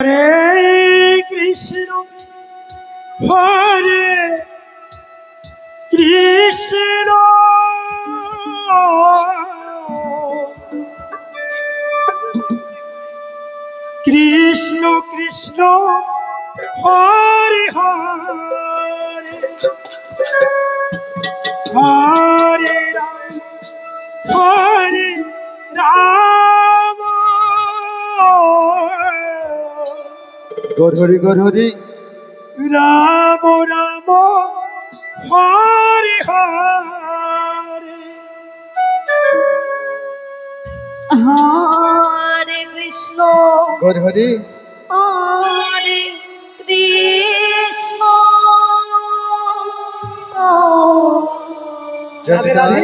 হরে কৃষ্ণ হরে কৃষ্ণ কৃষ্ণ কৃষ্ণ হরে হরে হরে রাম হরে রাম গড়হরি গড়হরি রাম রাম হরে হরে হরে কৃষ্ণ গড়হরি হরে কৃষ্ণ রাধে রাধে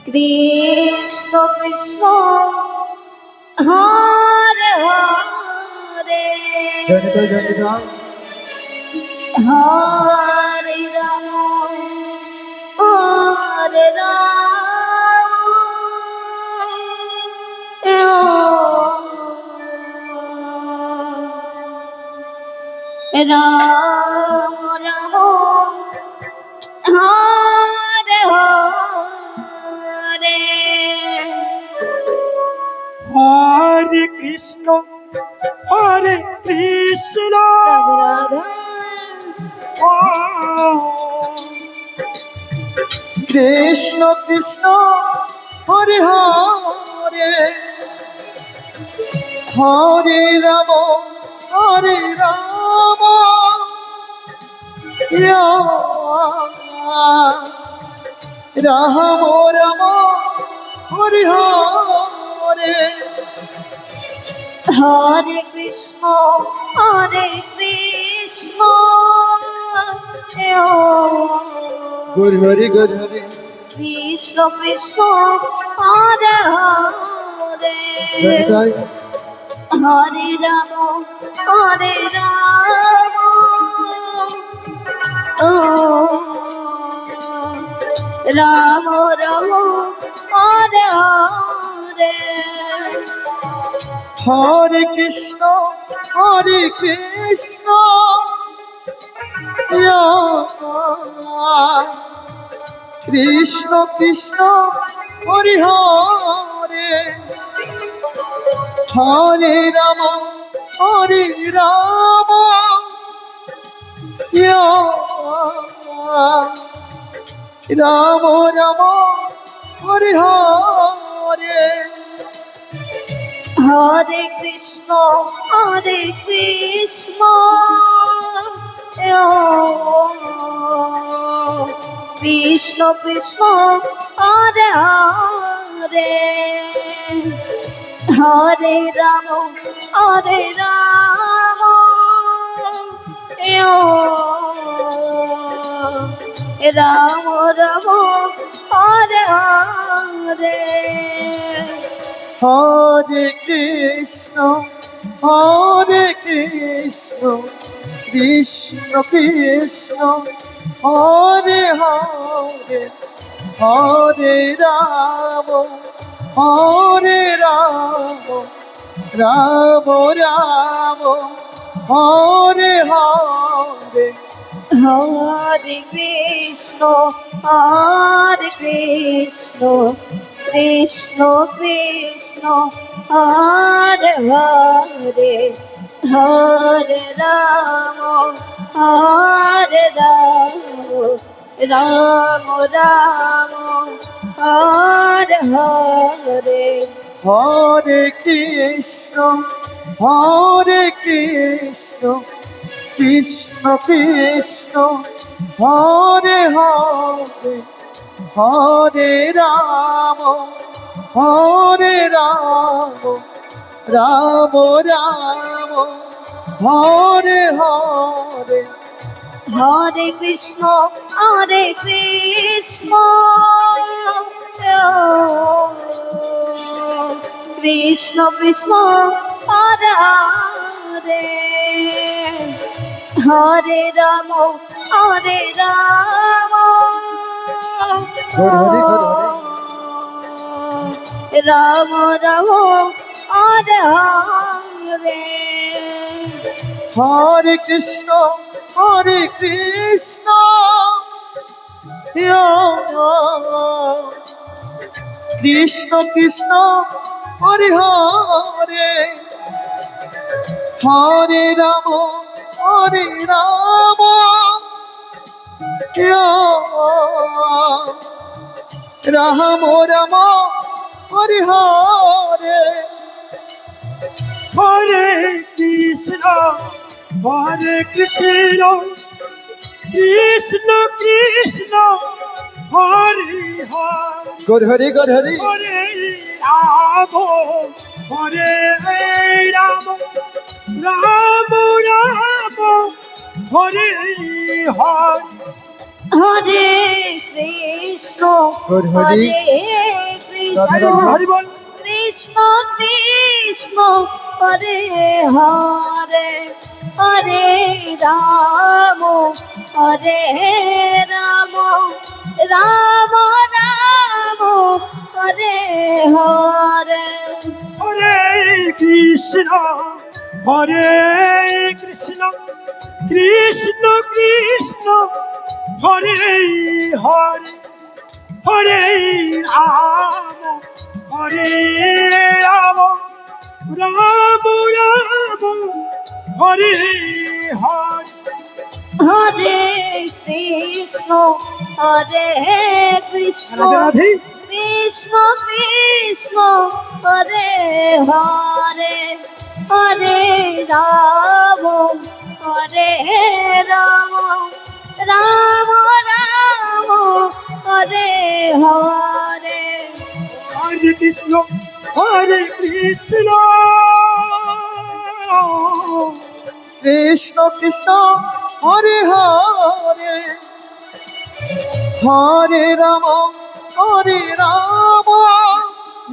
কৃষ্ণ কৃষ্ণ হরে হরে জয়নিত জয়নিত হরে রাম হরে রাম রাম হরে হরে হরে কৃষ্ণ হরে কৃষ্ণ রাধা কৃষ্ণ কৃষ্ণ হরে হরে হরে রাম হরে রাম রাম রাম হরে হরে হরে কৃষ্ণ হরে কৃষ্ণ গড়হরি গড়হরি কৃষ্ণ কৃষ্ণ হরে হরে জয়নিত হরে রাম হরে রাম ও রাম রাম হরে হরে হরে কৃষ্ণ হরে কৃষ্ণ কৃষ্ণ কৃষ্ণ হরে হরে হরে রাম হরে রাম রাম রাম হরে হরে হরে কৃষ্ণ হরে কৃষ্ণ কৃষ্ণ কৃষ্ণ হরে হরে হরে রাম হরে রাম রাম রাম হরে হরে হরে কৃষ্ণ কৃষ্ণ কৃষ্ণ হরে হরে হরে রাম রাম রাম হরে হরে হরে কৃষ্ণ কৃষ্ণ কৃষ্ণ হরে হরে হরে রাম রাম রাম হরে হরে হরে কৃষ্ণ কৃষ্ণ কৃষ্ণ হরে হরে হরে রাম রাম রাম হরে হরে হরে কৃষ্ণ কৃষ্ণ কৃষ্ণ হরে হরে হরে রাম গড়হরি গড়হরি রাম রাম হরে হরে রে হরে কৃষ্ণ কৃষ্ণ কৃষ্ণ হরে হরে হরে রাম রাম রাম হরে হরে হরে কৃষ্ণ কৃষ্ণ কৃষ্ণ হরে হরে গৌর হরি হরে রাম হরে রাম রাম রাম হরে হরে হরে কৃষ্ণ হরে হরে। হরে কৃষ্ণ হরি বল কৃষ্ণ কৃষ্ণ হরে হরে হরে রাম হরে রাম রাম রাম হরে হরে হরে কৃষ্ণ কৃষ্ণ কৃষ্ণ হরে হরে হরে রাম রাম রাম হরে হরে হরে কৃষ্ণ কৃষ্ণ রাধে রাধে কৃষ্ণ কৃষ্ণ হরে হরে হরে রাম রাম রাম রাম হরে হরে হরে কৃষ্ণ কৃষ্ণ কৃষ্ণ হরে হরে হরে রাম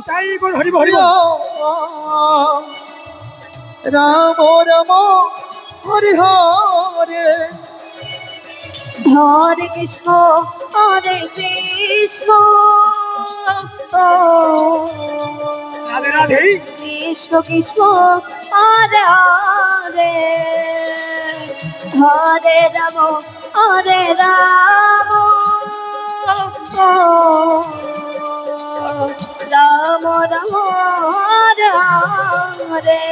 তাই বল হরি হরি বল রাম রাম হরে হরে হরে কৃষ্ণ কৃষ্ণ রাধে রাধে কৃষ্ণ কৃষ্ণ হরে হরে হরে রাম রাম রাম রাম হরে হরে